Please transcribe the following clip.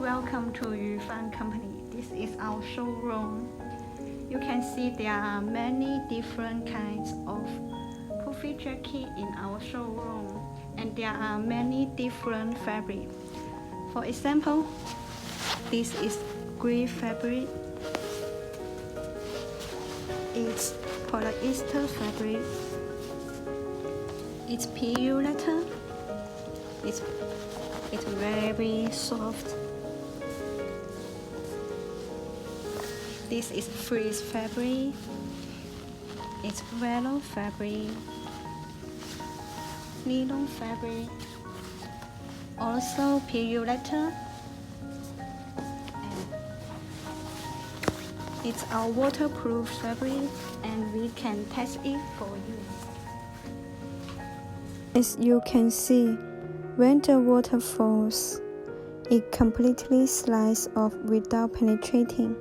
welcome to Yufan company. This is our showroom. You can see there are many different kinds of puffy jacket in our showroom, and there are many different fabrics. For example, this is gray fabric. It's polyester fabric. It's PU leather. It's very soft. This is frizz fabric. It's velvet fabric, nylon fabric, also PU leather. It's our waterproof fabric, and we can test it for you. As you can see, when the water falls, it completely slides off without penetrating.